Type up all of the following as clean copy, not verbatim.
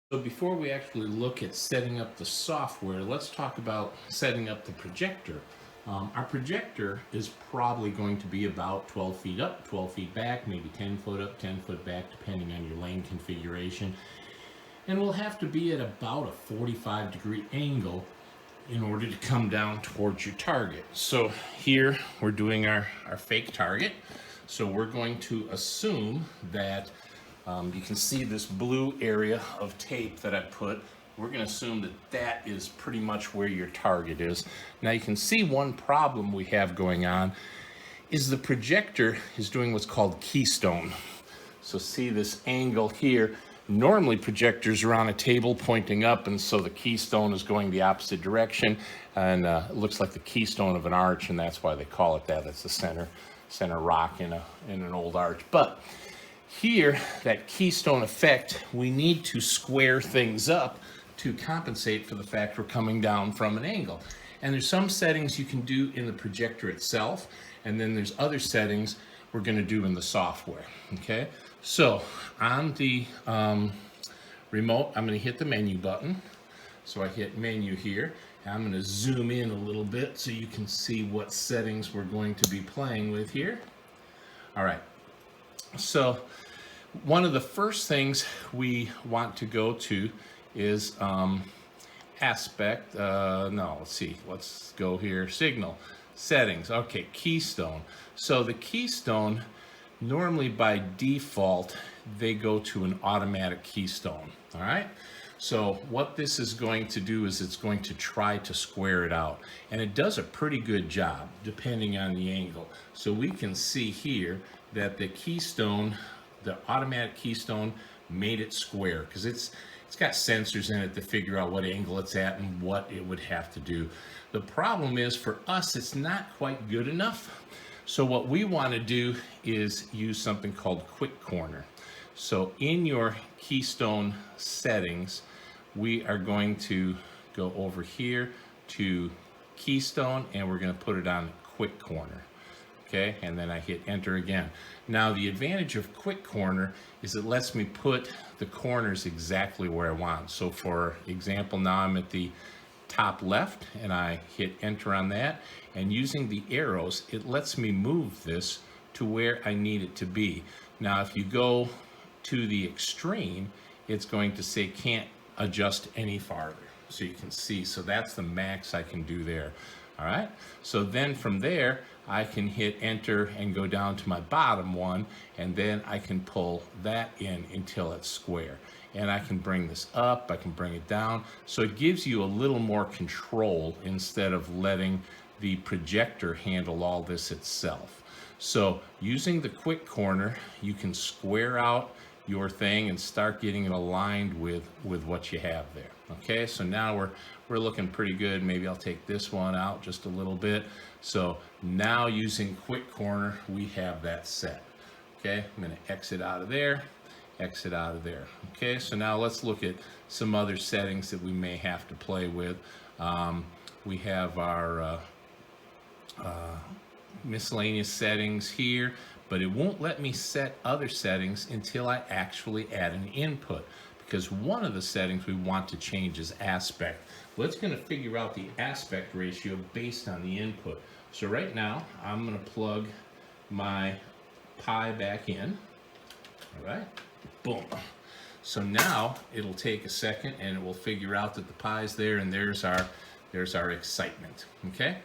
So before we actually look at setting up the software, let's talk about setting up the projector. Our projector is probably going to be about 12 feet up, 12 feet back, maybe 10 foot up, 10 foot back, depending on your lane configuration. And we'll have to be at about a 45-degree angle in order to come down towards your target. So here we're doing our fake target. So we're going to assume that you can see this blue area of tape that I put. We're going to assume that that is pretty much where your target is. Now you can see one problem we have going on is the projector is doing what's called keystone. So see this angle here. Normally projectors are on a table pointing up, and so the keystone is going the opposite direction, and it looks like the keystone of an arch, and that's why they call it that. That's the center rock in an old arch. But here, that keystone effect, we need to square things up to compensate for the fact we're coming down from an angle. And there's some settings you can do in the projector itself, and then there's other settings we're going to do in the software. Okay, so on the remote, I'm going to hit the menu button. So I hit menu here. I'm going to zoom in a little bit so you can see what settings we're going to be playing with here. All right. So one of the first things we want to go to is aspect, let's go here, signal, settings, okay, keystone. So the keystone, normally by default, they go to an automatic keystone, all right? So what this is going to do is it's going to try to square it out. And it does a pretty good job, depending on the angle. So we can see here that the keystone, the automatic keystone, made it square because it's got sensors in it to figure out what angle it's at and what it would have to do. The problem is for us, it's not quite good enough. So what we want to do is use something called quick corner. So in your keystone settings, we are going to go over here to keystone and we're going to put it on quick corner. Okay, and then I hit enter again. Now the advantage of quick corner is it lets me put the corners exactly where I want. So for example, now I'm at the top left and I hit enter on that, and using the arrows it lets me move this to where I need it to be. Now if you go to the extreme, it's going to say can't adjust any farther. So you can see, so that's the max I can do there. All right, so then from there I can hit enter and go down to my bottom one, and then I can pull that in until it's square. And I can bring this up, I can bring it down. So it gives you a little more control instead of letting the projector handle all this itself. So using the quick corner, you can square out your thing and start getting it aligned with what you have there. Okay, so now we're looking pretty good. Maybe I'll take this one out just a little bit. So now using quick corner, we have that set. Okay, I'm going to exit out of there, exit out of there. Okay, so now let's look at some other settings that we may have to play with. We have our miscellaneous settings here, but it won't let me set other settings until I actually add an input, because one of the settings we want to change is aspect. Well, it's going to figure out the aspect ratio based on the input. So right now I'm going to plug my pi back in. All right, boom. So now it'll take a second and it will figure out that the pi is there, and there's our excitement. Okay,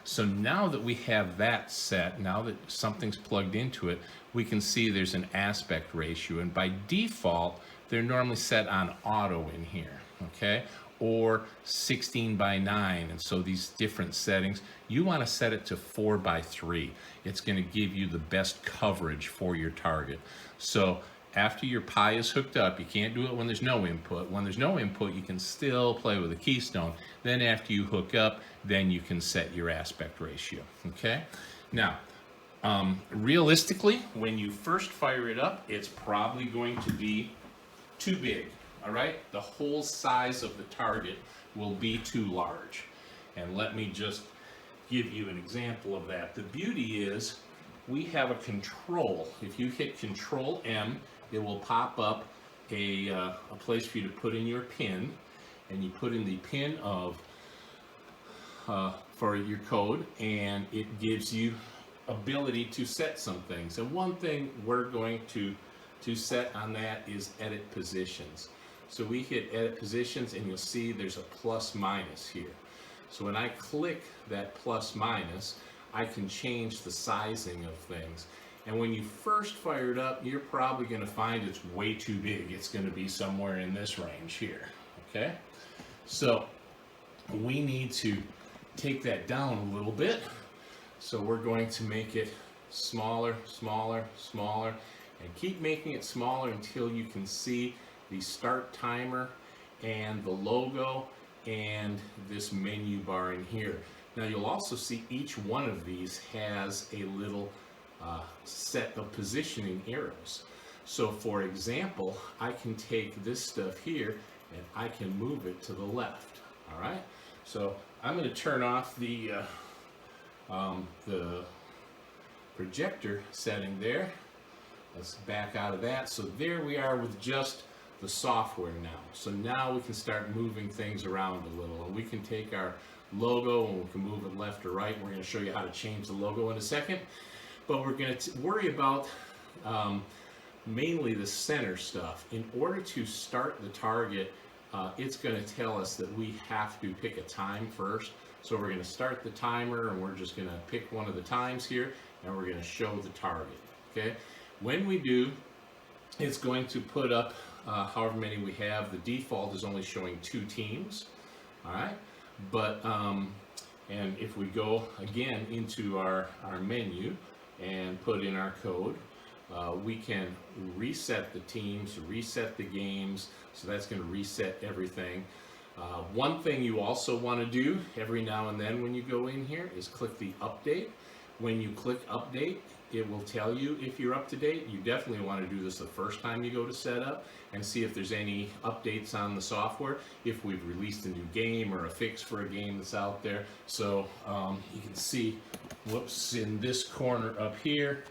so now that we have that set, now that something's plugged into it, we can see there's an aspect ratio, and by default they're normally set on auto in here, okay, or 16:9, and so these different settings, you want to set it to 4:3. It's going to give you the best coverage for your target. So after your pi is hooked up, you can't do it when there's no input. When there's no input, you can still play with a keystone. Then after you hook up, then you can set your aspect ratio, okay? Now, realistically, when you first fire it up, it's probably going to be too big, all right? The whole size of the target will be too large. And let me just give you an example of that. The beauty is we have a control. If you hit Control M, it will pop up a place for you to put in your pin, and you put in the pin of for your code, and it gives you ability to set some things. And one thing we're going to set on that is edit positions. So we hit edit positions, and you'll see there's a plus minus here. So when I click that plus minus, I can change the sizing of things. And when you first fire it up, you're probably going to find it's way too big. It's going to be somewhere in this range here. Okay? So we need to take that down a little bit. So we're going to make it smaller, smaller, smaller, and keep making it smaller until you can see the start timer and the logo and this menu bar in here. Now you'll also see each one of these has a little set of positioning arrows. So for example, I can take this stuff here and I can move it to the left. All right, so I'm going to turn off the projector setting there. Let's back out of that. So there we are with just the software now. So now we can start moving things around a little, and we can take our logo and we can move it left or right. We're going to show you how to change the logo in a second, but we're going to worry about mainly the center stuff. In order to start the target, it's going to tell us that we have to pick a time first. So we're going to start the timer, and we're just going to pick one of the times here, and we're going to show the target. Okay, when we do, it's going to put up however many we have. The default is only showing 2 teams. All right, but and if we go again into our menu and put in our code, we can reset the teams, reset the games. So that's going to reset everything. One thing you also want to do every now and then when you go in here is click the update. When you click update, it will tell you if you're up to date. You definitely want to do this the first time you go to setup and see if there's any updates on the software, if we've released a new game or a fix for a game that's out there. So you can see, whoops, in this corner up here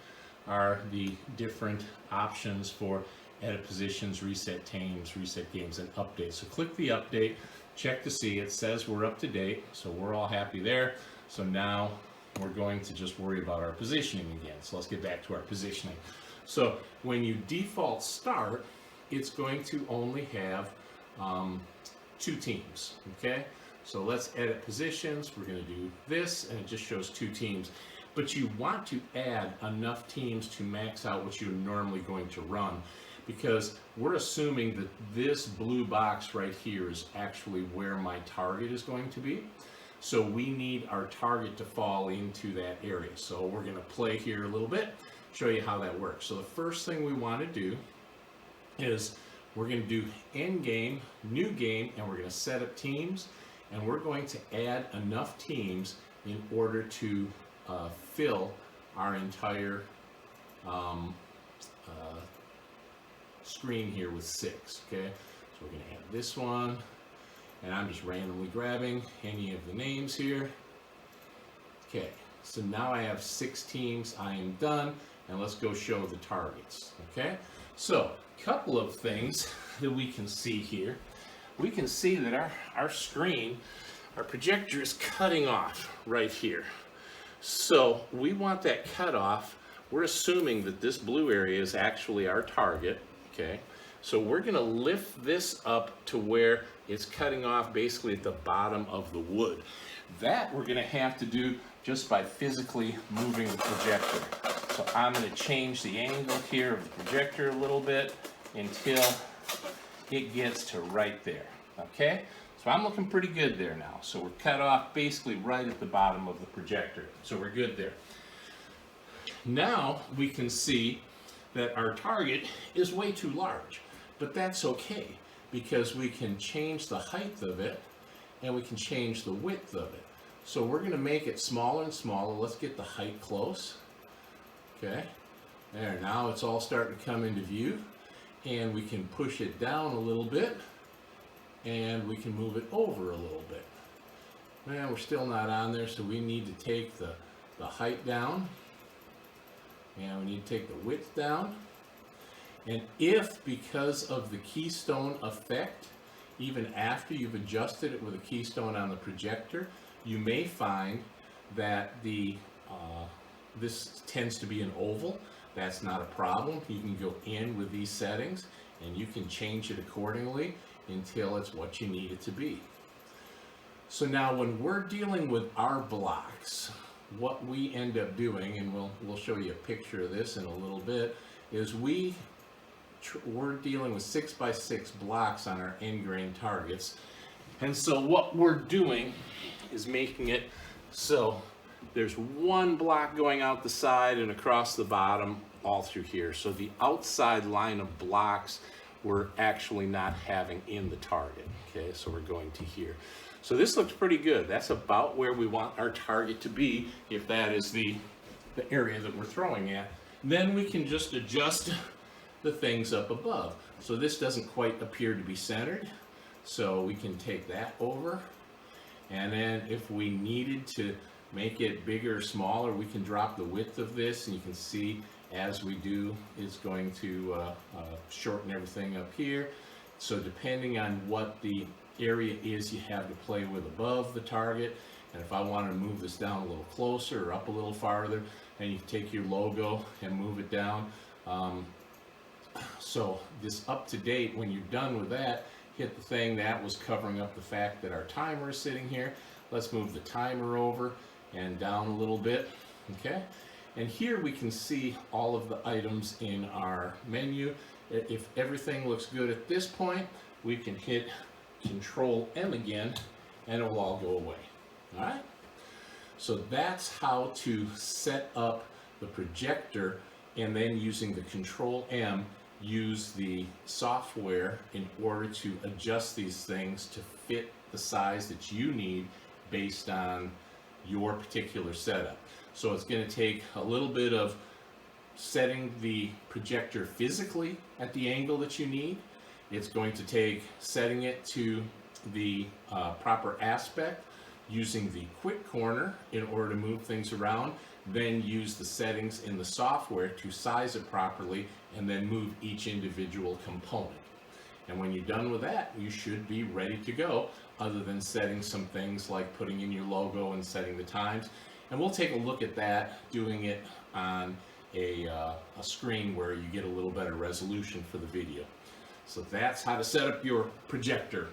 are the different options for edit positions, reset teams, reset games, and update. So click the update, check to see. It says we're up to date, so we're all happy there. So now we're going to just worry about our positioning again. So let's get back to our positioning. So when you default start, it's going to only have 2 teams, okay? So let's edit positions. We're going to do this, and it just shows 2 teams. But you want to add enough teams to max out what you're normally going to run, because we're assuming that this blue box right here is actually where my target is going to be. So we need our target to fall into that area. So we're going to play here a little bit, show you how that works. So the first thing we want to do is we're going to do end game, new game, and we're going to set up teams, and we're going to add enough teams in order to fill our entire screen here with 6. Okay, so we're going to add this one, and I'm just randomly grabbing any of the names here. Okay, so now I have 6 teams. I am done, and let's go show the targets. Okay, so a couple of things that we can see here. We can see that our screen, our projector is cutting off right here. So we want that cut off. We're assuming that this blue area is actually our target. Okay, so we're going to lift this up to where it's cutting off basically at the bottom of the wood. That we're going to have to do just by physically moving the projector. So I'm going to change the angle here of the projector a little bit until it gets to right there. Okay, so I'm looking pretty good there now. So we're cut off basically right at the bottom of the projector. So we're good there. Now we can see that our target is way too large, but that's okay, because we can change the height of it and we can change the width of it. So we're going to make it smaller and smaller. Let's get the height close. Okay, there, now it's all starting to come into view, and we can push it down a little bit, and we can move it over a little bit. Man, we're still not on there, so we need to take the height down, and we need to take the width down, And if, because of the keystone effect, even after you've adjusted it with a keystone on the projector, you may find that this tends to be an oval. That's not a problem. You can go in with these settings and you can change it accordingly until it's what you need it to be. So now when we're dealing with our blocks, what we end up doing, and we'll show you a picture of this in a little bit, is we're dealing with 6x6 blocks on our end grain targets. And so what we're doing is making it so there's one block going out the side and across the bottom all through here. So the outside line of blocks we're actually not having in the target. Okay, so we're going to here. So this looks pretty good. That's about where we want our target to be if that is the area that we're throwing at. Then we can just adjust the things up above. So this doesn't quite appear to be centered. So we can take that over. And then if we needed to make it bigger or smaller, we can drop the width of this, and you can see as we do, it's going to shorten everything up here. So depending on what the area is you have to play with above the target, and if I wanted to move this down a little closer or up a little farther, then you can take your logo and move it down. So this up to date, when you're done with that, hit the thing that was covering up the fact that our timer is sitting here. Let's move the timer over and down a little bit, okay? And here we can see all of the items in our menu. If everything looks good at this point, we can hit Control M again and it will all go away. All right? So that's how to set up the projector, and then using the Control M, use the software in order to adjust these things to fit the size that you need based on your particular setup. So it's going to take a little bit of setting the projector physically at the angle that you need. It's going to take setting it to the proper aspect, using the quick corner in order to move things around, then use the settings in the software to size it properly, and then move each individual component. And when you're done with that, you should be ready to go, other than setting some things like putting in your logo and setting the times. And we'll take a look at that, doing it on a screen where you get a little better resolution for the video. So that's how to set up your projector.